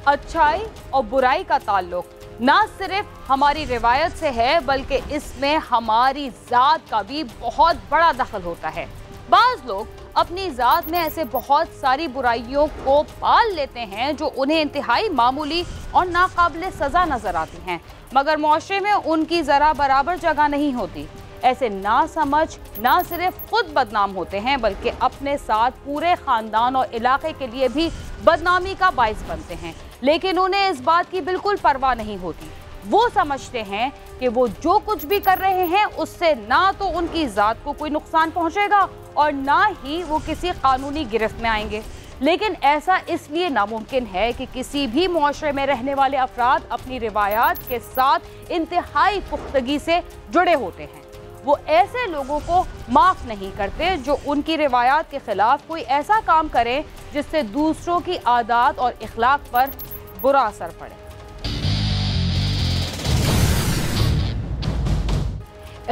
अच्छाई और बुराई का ताल्लुक ना सिर्फ हमारी रिवायत से है बल्कि इसमें हमारी जात का भी बहुत बड़ा दखल होता है। बाज लोग अपनी जात में ऐसे बहुत सारी बुराइयों को पाल लेते हैं जो उन्हें इंतहाई मामूली और नाकाबिले सजा नजर आती हैं, मगर मुआशरे में उनकी जरा बराबर जगह नहीं होती। ऐसे ना समझ ना सिर्फ खुद बदनाम होते हैं बल्कि अपने साथ पूरे खानदान और इलाके के लिए भी बदनामी का बाइस बनते हैं, लेकिन उन्हें इस बात की बिल्कुल परवाह नहीं होती। वो समझते हैं कि वो जो कुछ भी कर रहे हैं उससे ना तो उनकी जात को कोई नुकसान पहुंचेगा और ना ही वो किसी कानूनी गिरफ्त में आएंगे। लेकिन ऐसा इसलिए नामुमकिन है कि किसी भी मुआशरे में रहने वाले अफराद अपनी रिवायात के साथ इंतहाई पुख्तगी से जुड़े होते हैं। वो ऐसे लोगों को माफ नहीं करते जो उनकी रिवायात के खिलाफ कोई ऐसा काम करें जिससे दूसरों की आदत और इखलाक पर बुरा असर पड़े।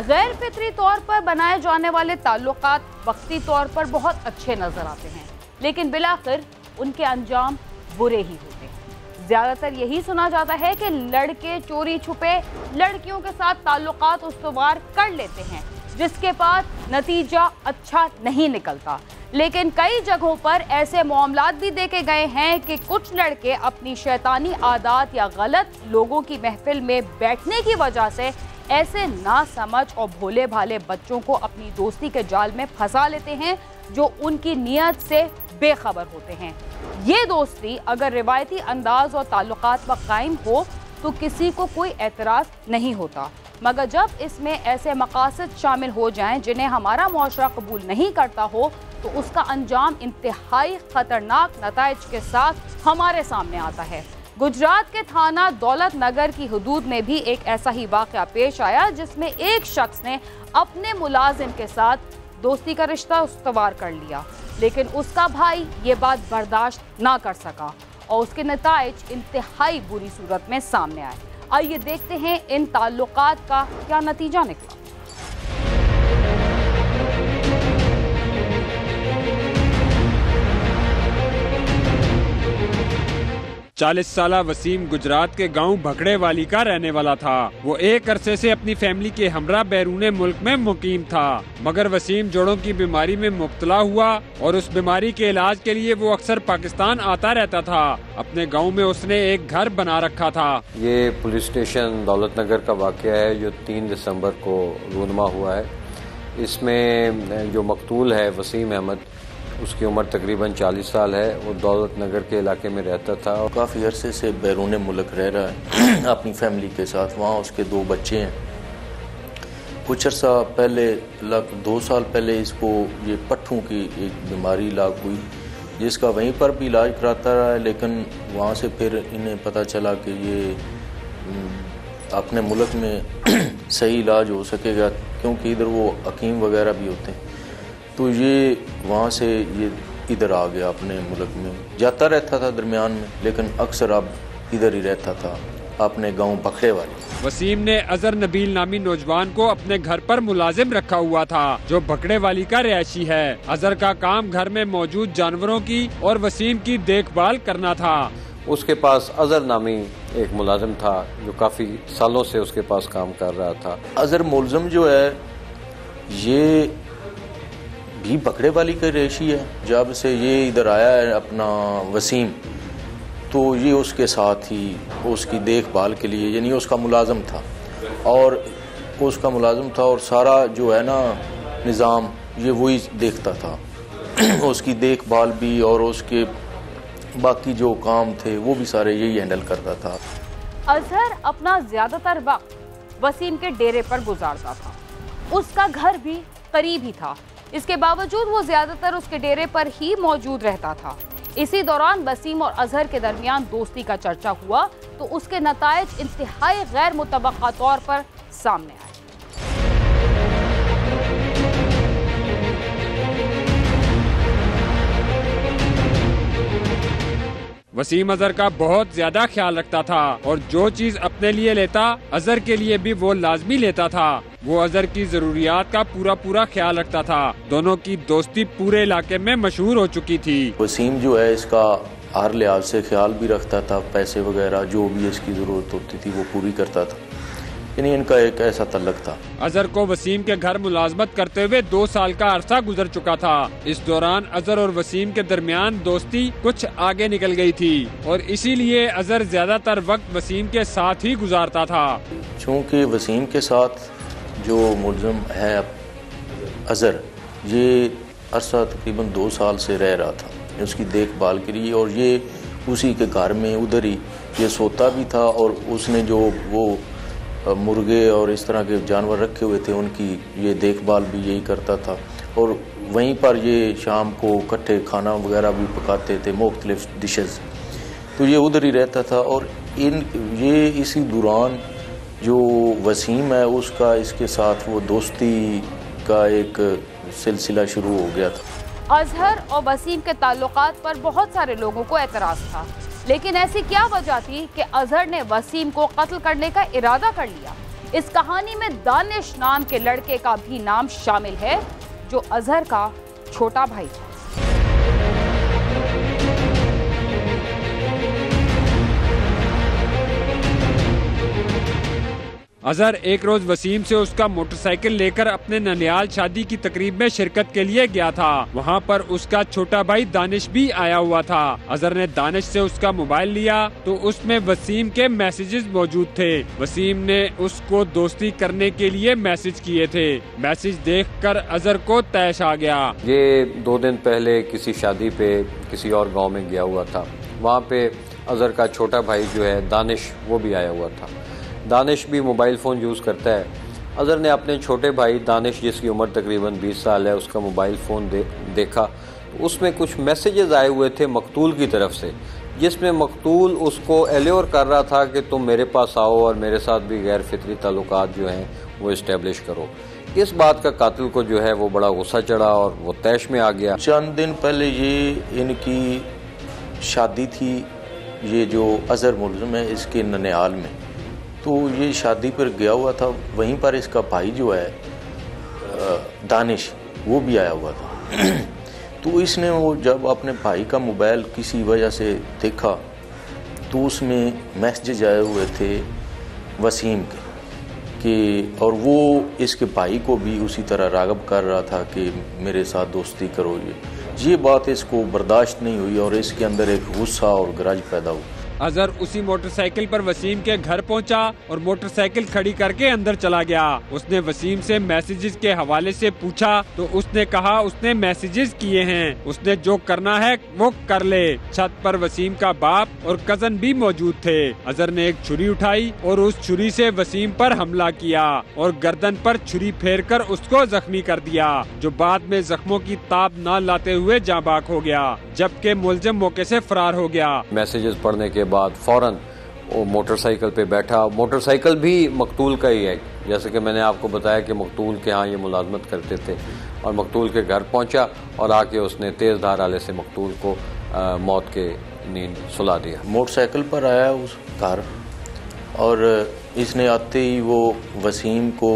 गैर फितरी तौर पर बनाए जाने वाले ताल्लुकात वक्ती तौर पर बहुत अच्छे नजर आते हैं, लेकिन बिलाखिर उनके अंजाम बुरे ही होते हैं। ज्यादातर यही सुना जाता है कि लड़के चोरी छुपे लड़कियों के साथ ताल्लुकात उस्तवार कर लेते हैं, जिसके बाद नतीजा अच्छा नहीं निकलता। लेकिन कई जगहों पर ऐसे मामलात भी देखे गए हैं कि कुछ लड़के अपनी शैतानी आदत या गलत लोगों की महफिल में बैठने की वजह से ऐसे नासमझ और भोले भाले बच्चों को अपनी दोस्ती के जाल में फंसा लेते हैं जो उनकी नीयत से बेखबर होते हैं। ये दोस्ती अगर रिवायती अंदाज और ताल्लुकात पर कायम हो तो किसी को कोई एतराज़ नहीं होता, मगर जब इसमें ऐसे मकासद शामिल हो जाएं जिन्हें हमारा मुआशरा कबूल नहीं करता हो तो उसका अंजाम इंतहाई खतरनाक नताइज के साथ हमारे सामने आता है। गुजरात के थाना दौलत नगर की हदूद में भी एक ऐसा ही वाक़या पेश आया जिसमें एक शख्स ने अपने मुलाजिम के साथ दोस्ती का रिश्ता उस्तवार कर लिया, लेकिन उसका भाई ये बात बर्दाश्त ना कर सका और उसके नताइज इंतहाई बुरी सूरत में सामने आए। आइए देखते हैं इन ताल्लुकात का क्या नतीजा निकला। 40 साला वसीम गुजरात के गांव भकड़े वाली का रहने वाला था। वो एक अरसे से अपनी फैमिली के हमरा बैरूने मुल्क में मुकीम था, मगर वसीम जोड़ों की बीमारी में मुब्तला हुआ और उस बीमारी के इलाज के लिए वो अक्सर पाकिस्तान आता रहता था। अपने गांव में उसने एक घर बना रखा था। ये पुलिस स्टेशन दौलत नगर का वाक़या है जो 3 दिसंबर को रूनमा हुआ है। इसमें जो मकतूल है वसीम अहमद, उसकी उम्र तकरीबन 40 साल है। वो दौलत नगर के इलाके में रहता था और काफ़ी अरसे से बैरून मुल्क रह रहा है अपनी फैमिली के साथ। वहाँ उसके 2 बच्चे हैं। कुछ अर्सा पहले 2 साल पहले इसको ये पट्ठों की एक बीमारी लाग हुई, जिसका वहीं पर भी इलाज कराता रहा है, लेकिन वहाँ से फिर इन्हें पता चला कि ये अपने मुल्क में सही इलाज हो सकेगा, क्योंकि इधर वो हकीम वगैरह भी होते हैं। तो ये वहाँ से ये इधर आ गया, अपने मुल्क में जाता रहता था दरमियान में, लेकिन अक्सर अब इधर ही रहता था अपने गांव भखड़े वाली। वसीम ने अजहर नबील नामी नौजवान को अपने घर पर मुलाजिम रखा हुआ था, जो भखड़े वाली का रिहायशी है। अजहर का काम घर में मौजूद जानवरों की और वसीम की देखभाल करना था। उसके पास अजहर नामी एक मुलाजिम था जो काफ़ी सालों से उसके पास काम कर रहा था। अजहर मुलजम जो है ये भी भखड़े वाली का रेशी है। जब से ये इधर आया है अपना वसीम, तो ये उसके साथ ही उसकी देखभाल के लिए, यानी उसका मुलाजम था और सारा जो है ना निज़ाम ये वही देखता था उसकी देखभाल भी, और उसके बाकी जो काम थे वो भी सारे यही हैंडल करता था। अजहर अपना ज्यादातर वक्त वसीम के डेरे पर गुजारता था। उसका घर भी करीब ही था, इसके बावजूद वो ज्यादातर उसके डेरे पर ही मौजूद रहता था। इसी दौरान वसीम और अजहर के दरमियान दोस्ती का चर्चा हुआ तो उसके नताइज इंतहाई गैर मुतवक्का तौर पर सामने आए। वसीम अजहर का बहुत ज्यादा ख्याल रखता था और जो चीज अपने लिए लेता अजहर के लिए भी वो लाजमी लेता था। वो अजहर की जरूरियात का पूरा ख्याल रखता था। दोनों की दोस्ती पूरे इलाके में मशहूर हो चुकी थी। वसीम जो है इसका हर लिहाज से ख्याल भी रखता था, पैसे वगैरह जो भी इसकी ज़रूरत होती थी वो पूरी करता था। यानी इनका एक ऐसा तल्लक था। अजहर को वसीम के घर मुलाजमत करते हुए 2 साल का अरसा गुजर चुका था। इस दौरान अजहर और वसीम के दरमियान दोस्ती कुछ आगे निकल गई थी और इसीलिए अजहर ज्यादातर वक्त वसीम के साथ ही गुजारता था। चूँकि वसीम के साथ जो मुलज़म है अजहर, ये अरसा तकरीबन 2 साल से रह रहा था उसकी देखभाल के लिए, और ये उसी के घर में उधर ही ये सोता भी था, और उसने जो वो मुर्गे और इस तरह के जानवर रखे हुए थे उनकी ये देखभाल भी यही करता था, और वहीं पर ये शाम को इकट्ठे खाना वगैरह भी पकाते थे, मुख्तलिफ डिशेस, तो ये उधर ही रहता था। और ये इसी दौरान जो वसीम है उसका इसके साथ वो दोस्ती का एक सिलसिला शुरू हो गया था। अजहर और वसीम के ताल्लुकात पर बहुत सारे लोगों को एतराज़ था, लेकिन ऐसी क्या वजह थी कि अजहर ने वसीम को कत्ल करने का इरादा कर लिया? इस कहानी में दानिश नाम के लड़के का भी नाम शामिल है, जो अजहर का छोटा भाई था। अजहर एक रोज वसीम से उसका मोटरसाइकिल लेकर अपने ननिहाल शादी की तकरीब में शिरकत के लिए गया था। वहाँ पर उसका छोटा भाई दानिश भी आया हुआ था। अजहर ने दानिश से उसका मोबाइल लिया तो उसमें वसीम के मैसेजेस मौजूद थे। वसीम ने उसको दोस्ती करने के लिए मैसेज किए थे। मैसेज देखकर अजहर को तैश आ गया। ये 2 दिन पहले किसी शादी पे किसी और गाँव में गया हुआ था। वहाँ पे अजहर का छोटा भाई जो है दानिश, वो भी आया हुआ था। दानिश भी मोबाइल फ़ोन यूज़ करता है। अजहर ने अपने छोटे भाई दानिश, जिसकी उम्र तकरीबन 20 साल है, उसका मोबाइल फ़ोन देखा तो उसमें कुछ मैसेजेस आए हुए थे मकतूल की तरफ से, जिसमें मकतूल उसको एल्योर कर रहा था कि तुम मेरे पास आओ और मेरे साथ भी गैर फितरी ताल्लुकात जो हैं वो इस्टेब्लिश करो। इस बात का कातिल को जो है वो बड़ा गुस्सा चढ़ा और वो तैश में आ गया। चंद दिन पहले ये इनकी शादी थी, ये जो अजहर मुलज़म है इसके ननिहाल में, तो ये शादी पर गया हुआ था। वहीं पर इसका भाई जो है दानिश, वो भी आया हुआ था। तो इसने वो जब अपने भाई का मोबाइल किसी वजह से देखा तो उसमें मैसेज आए हुए थे वसीम के, और वो इसके भाई को भी उसी तरह राग़ब कर रहा था कि मेरे साथ दोस्ती करो। ये बात इसको बर्दाश्त नहीं हुई और इसके अंदर एक गुस्सा और गरज पैदा हुआ। अजहर उसी मोटरसाइकिल पर वसीम के घर पहुंचा और मोटरसाइकिल खड़ी करके अंदर चला गया। उसने वसीम से मैसेजेस के हवाले से पूछा तो उसने कहा उसने मैसेजेस किए हैं, उसने जो करना है वो कर ले। छत पर वसीम का बाप और कजन भी मौजूद थे। अजहर ने एक छुरी उठाई और उस छुरी से वसीम पर हमला किया और गर्दन पर छुरी फेरकर उसको जख्मी कर दिया, जो बाद में जख्मों की ताब न लाते हुए जाँ बाक हो गया, जबकि मुलजिम मौके से फरार हो गया। मैसेजेस पढ़ने के बाद फौरन वो मोटरसाइकिल पे बैठा। मोटरसाइकिल भी मकतूल का ही है, जैसे कि मैंने आपको बताया कि मकतूल के यहाँ ये मुलाजमत करते थे, और मकतूल के घर पहुँचा और आके उसने तेज़ धार आले से मकतूल को मौत के नींद सुला दिया। मोटरसाइकिल पर आया उस घर और इसने आते ही वो वसीम को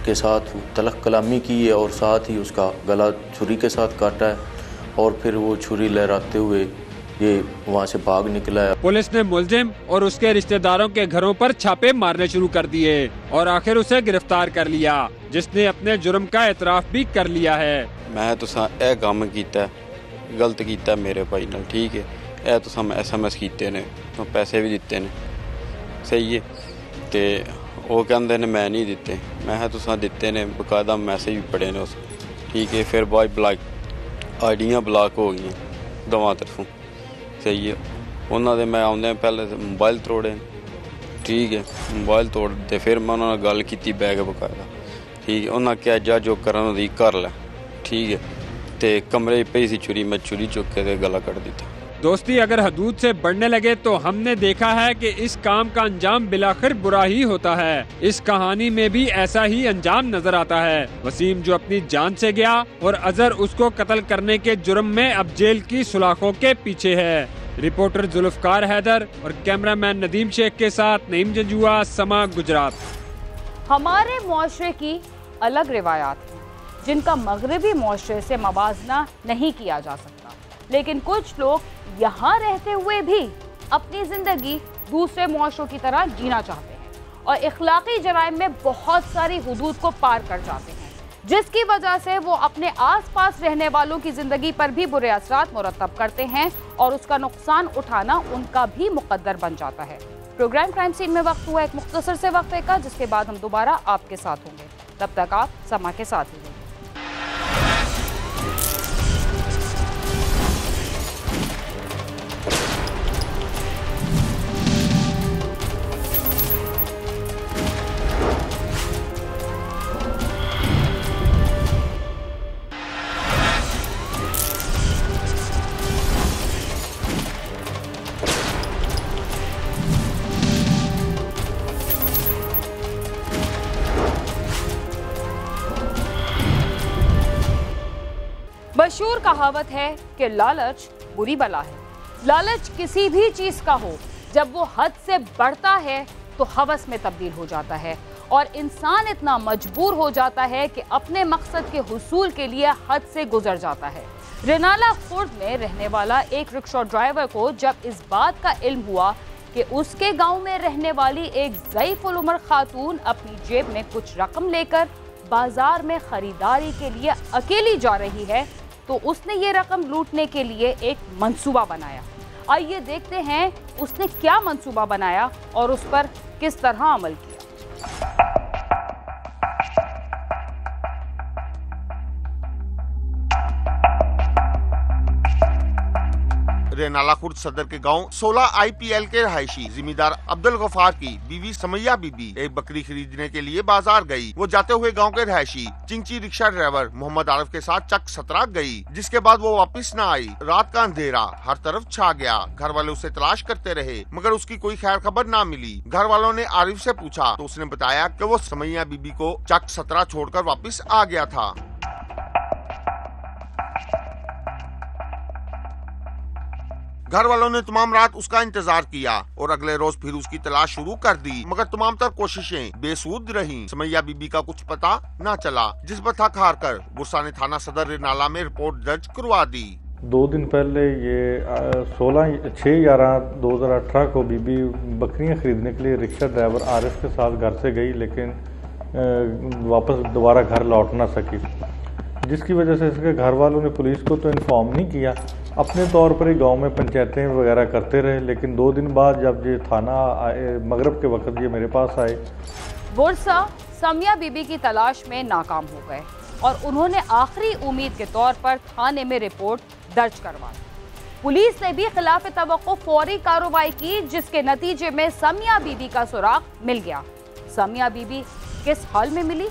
के साथ तलख कलामी की है और साथ ही उसका गला छुरी के साथ काटा है, और फिर वो छुरी लहराते हुए ये वहाँ से भाग निकला है। पुलिस ने मुलजिम और उसके रिश्तेदारों के घरों पर छापे मारने शुरू कर दिए और आखिर उसे गिरफ्तार कर लिया, जिसने अपने जुर्म का एतराफ भी कर लिया है। मैं तो यह काम कीता, गलत कीता मेरे भाई नाल, ठीक है। यह तो SMS कीते ने, तो पैसे भी दिते ने, सही है। तो वो कहते ने मैं नहीं दिते, मैं तुसा दिते ने, बकायदा मैसेज भी पढ़े ने उस, ठीक है। फिर बाद ब्लॉक आईडियाँ ब्लॉक हो गई दोवां तरफों, सही है। उन्होंने मैं आउंदे पहले मोबाइल तोड़े, ठीक है। मोबाइल तोड़ते फिर मैं उन्होंने गल की बैग बकायदा, ठीक है। उन्होंने क्या जा जो करन दी कर लै, ठीक है। तो कमरे पे सी छुरी, मैं छुरी चुक के गला कट दिता। दोस्ती अगर हदूद से बढ़ने लगे तो हमने देखा है कि इस काम का अंजाम बिलाखिर बुरा ही होता है। इस कहानी में भी ऐसा ही अंजाम नजर आता है। वसीम जो अपनी जान से गया और अजहर उसको कत्ल करने के जुर्म में अब जेल की सुलाखों के पीछे है। रिपोर्टर जुल्फकार हैदर और कैमरामैन नदीम शेख के साथ नईम जंजुआ, समा, गुजरात। हमारे मुआशरे की अलग रिवायात हैं जिनका मगरबी मुआशरे से मवाजना नहीं किया जा सकता। लेकिन कुछ लोग यहाँ रहते हुए भी अपनी जिंदगी दूसरे मुआशरों की तरह जीना चाहते हैं और इखलाकी जराइम में बहुत सारी हुदूद को पार कर जाते हैं, जिसकी वजह से वो अपने आसपास रहने वालों की जिंदगी पर भी बुरे असरात मुरतब करते हैं और उसका नुकसान उठाना उनका भी मुकद्दर बन जाता है। प्रोग्राम क्राइम सीन में वक्त हुआ एक मुख्तसर से वक्फे का, जिसके बाद हम दोबारा आपके साथ होंगे। तब तक आप समा के साथ ही रहिए। मशहूर कहावत है कि लालच बुरी बला है। लालच किसी भी चीज का हो, जब वो हद से बढ़ता है तो हवस में तब्दील हो जाता है और इंसान इतना मजबूर हो जाता है कि अपने मकसद के हुसूल के लिए हद से गुजर जाता है। रेनाला खुर्द में रहने वाला एक रिक्शा ड्राइवर को जब इस बात का इल्म हुआ कि उसके गांव में रहने वाली एक ज़ईफ़ुल उम्र खातून अपनी जेब में कुछ रकम लेकर बाजार में खरीदारी के लिए अकेली जा रही है, तो उसने ये रकम लूटने के लिए एक मंसूबा बनाया। आइए देखते हैं उसने क्या मंसूबा बनाया और उस पर किस तरह अमल किया। रेनाला खुर्द सदर के गांव 16 IPL के रहायशी जिम्मेदार अब्दुल गफार की बीवी समैया बीबी एक बकरी खरीदने के लिए बाजार गई। वो जाते हुए गांव के रहायशी चिंची रिक्शा ड्राइवर मोहम्मद आरिफ के साथ चक 17 गई, जिसके बाद वो वापस न आई। रात का अंधेरा हर तरफ छा गया। घर वाले उसे तलाश करते रहे मगर उसकी कोई खैर खबर न मिली। घर वालों ने आरिफ से पूछा तो उसने बताया कि वो समैया बीबी को चक 17 छोड़कर वापस आ गया था। घर वालों ने तमाम रात उसका इंतजार किया और अगले रोज फिर उसकी तलाश शुरू कर दी, मगर तमाम तर कोशिशें बेसूद रहीं। समैया बीबी का कुछ पता न चला, जिस पर थक हार कर गुस्सा ने थाना सदर रेनाला में रिपोर्ट दर्ज करवा दी। 2 दिन पहले ये 6/11/2018 को बीबी बकरियां खरीदने के लिए रिक्शा ड्राइवर आरिफ के साथ घर से गई, लेकिन वापस दोबारा घर लौट ना सकी, जिसकी वजह से इसके घर वालों ने पुलिस को तो इन्फॉर्म नहीं किया, अपने तौर पर ही गांव में पंचायतें वगैरह करते रहे। लेकिन 2 दिन बाद जब ये थाना आए, मगरब के वक्त ये मेरे पास आए, बुरसा समैया बीबी की तलाश में नाकाम हो गए और उन्होंने आखिरी उम्मीद के तौर पर थाने में रिपोर्ट दर्ज करवा दी। पुलिस ने भी खिलाफ तवक्को फौरी कार्रवाई की, जिसके नतीजे में समैया बीबी का सुराग मिल गया। समैया बीबी किस हाल में मिली,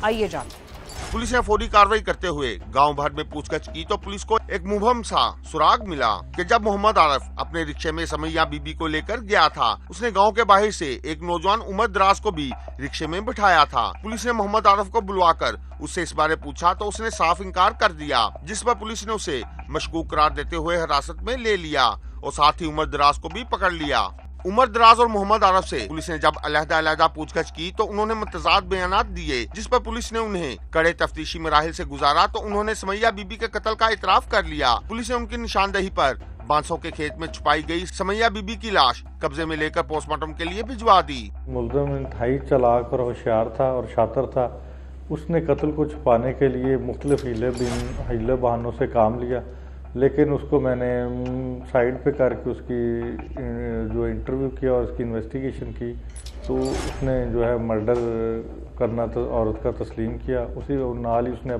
आइए जानते हैं। पुलिस ने फौरी कार्रवाई करते हुए गांव भर में पूछताछ की तो पुलिस को एक मुबहम सा सुराग मिला कि जब मोहम्मद आरिफ अपने रिक्शे में समैया बीबी को लेकर गया था, उसने गांव के बाहर से एक नौजवान उमर दराज को भी रिक्शे में बिठाया था। पुलिस ने मोहम्मद आरिफ को बुलवाकर उससे इस बारे पूछा तो उसने साफ इनकार कर दिया, जिस पर पुलिस ने उसे मशकूक करार देते हुए हिरासत में ले लिया और साथ ही उमर दराज को भी पकड़ लिया। उमर दराज और मोहम्मद आरिफ से पुलिस ने जब अलहदा पूछताछ की तो उन्होंने मुतजाद बयानात दिए, जिस पर पुलिस ने उन्हें कड़े तफ्तीशी मराहिल से गुजारा तो उन्होंने समैया बीबी के कत्ल का इतराफ कर लिया। पुलिस ने उनकी निशानदेही पर बांसों के खेत में छुपाई गई समैया बीबी की लाश कब्जे में लेकर पोस्टमार्टम के लिए भिजवा दी। मुल्ज़िम इंतहाई चालाक और होशियार था और शातिर था। उसने कत्ल को छुपाने के लिए मुख्तलिफ हीले बहानों से काम लिया, लेकिन उसको मैंने साइड पे करके उसकी जो इंटरव्यू किया और उसकी इन्वेस्टिगेशन की तो उसने जो है मर्डर करना तो औरत का तस्लीम किया। उसी नाल ही उसने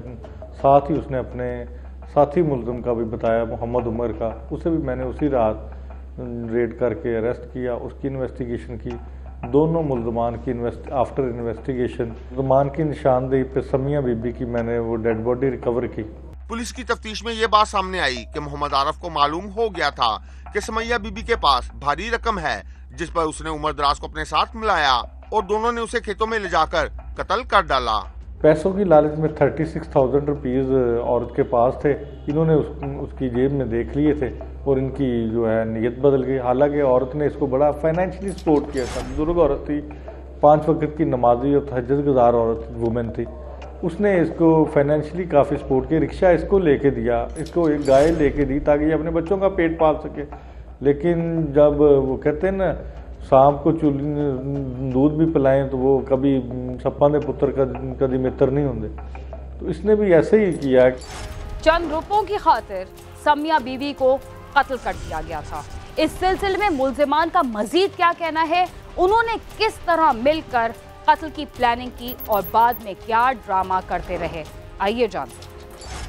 अपने साथी मुल्ज़िम का भी बताया, मोहम्मद उमर का, उसे भी मैंने उसी रात रेड करके अरेस्ट किया, उसकी इन्वेस्टिगेशन की। दोनों मुल्ज़मान की आफ्टर इन्वेस्टिगेशन मुल्ज़मान की निशानदेही पे समैया बीबी की मैंने वो डेड बॉडी रिकवर की। पुलिस की तफ्तीश में ये बात सामने आई कि मोहम्मद आरिफ को मालूम हो गया था कि समैया बीबी के पास भारी रकम है, जिस पर उसने उमर दराज को अपने साथ मिलाया और दोनों ने उसे खेतों में ले जाकर कत्ल कर डाला। पैसों की लालच में 36,000 रुपीज़ औरत के पास थे। इन्होंने उसकी जेब में देख लिए थे और इनकी जो है नीयत बदल गई। हालांकि औरत ने इसको बड़ा फाइनेंशियली सपोर्ट किया था। बुजुर्ग औरत थी, 5 वक्त की नमाजी और तहज्जुद गुजार औरत वुमेन थी, उसने इसको फाइनेंशियली काफ़ी सपोर्ट किया, रिक्शा इसको लेके दिया, इसको एक गाय लेके दी ताकि ये अपने बच्चों का पेट पाल सके। लेकिन जब वो कहते हैं ना सांप को दूध भी पिलाएं तो वो कभी सप्पा दे पुत्र कभी मित्र नहीं होंगे, तो इसने भी ऐसे ही किया। चंद रुपयों की खातिर समिया बीवी को कत्ल कर दिया गया था। इस सिलसिले में मुल्जिमान का मजीद क्या कहना है, उन्होंने किस तरह मिलकर कत्ल की प्लानिंग की और बाद में क्या ड्रामा करते रहे, आइए जानते हैं।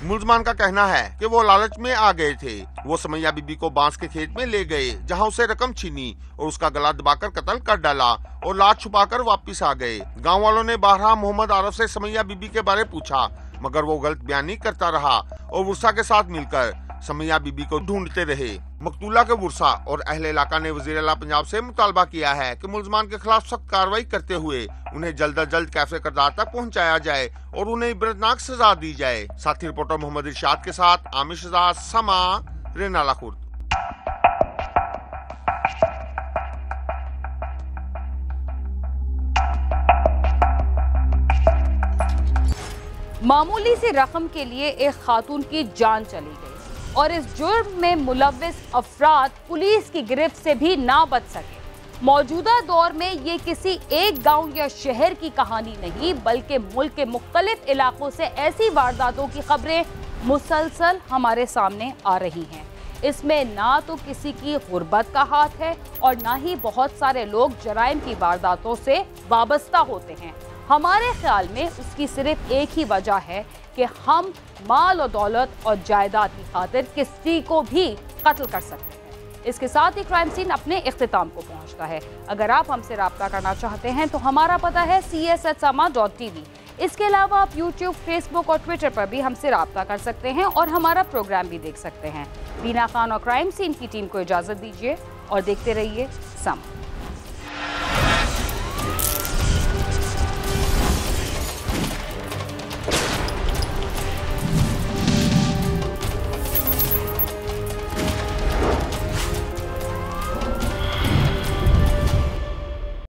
मुल्जमान का कहना है कि वो लालच में आ गए थे। वो समैया बीबी को बांस के खेत में ले गए, जहां उसे रकम छीनी और उसका गला दबाकर कत्ल कर डाला और लाश छुपाकर वापस आ गए। गांव वालों ने बारहा मोहम्मद आरफ से समैया बीबी के बारे पूछा, मगर वो गलत बयानी करता रहा और वर्षा के साथ मिलकर समैया बीबी को ढूंढते रहे। मकतूला के वर्षा और अहले इलाका ने वजीर आला पंजाब से मुतालबा किया है कि मुल्जमान के खिलाफ सख्त कार्रवाई करते हुए उन्हें जल्द अज जल्द कैफे करदार तक पहुंचाया जाए और उन्हें इबरतनाक सजा दी जाए। साथी रिपोर्टर मोहम्मद इरशाद के साथ आमिर शहजाद, समा, रेनाला खुर्द। मामूली सी रकम के लिए एक खातून की जान चली गई और इस जुर्म में मुलव्विस अफराद पुलिस की गिरफ्त से भी ना बच सके। मौजूदा दौर में ये किसी एक गांव या शहर की कहानी नहीं, बल्कि मुल्क के मुख्तलिफ इलाकों से ऐसी वारदातों की खबरें मुसलसल हमारे सामने आ रही हैं। इसमें ना तो किसी की गुर्बत का हाथ है और ना ही बहुत सारे लोग जराइम की वारदातों से वाबस्ता होते हैं। हमारे ख्याल में उसकी सिर्फ एक ही वजह है कि हम माल और दौलत और जायदाद की खातिर किसी को भी कत्ल कर सकते हैं। इसके साथ ही क्राइम सीन अपने इख्तिताम को पहुंचता है। अगर आप हमसे राब्ता करना चाहते हैं तो हमारा पता है cs@sama.tv। इसके अलावा आप YouTube, Facebook और Twitter पर भी हमसे राब्ता कर सकते हैं और हमारा प्रोग्राम भी देख सकते हैं। बीना खान और क्राइम सीन की टीम को इजाजत दीजिए और देखते रहिए समा।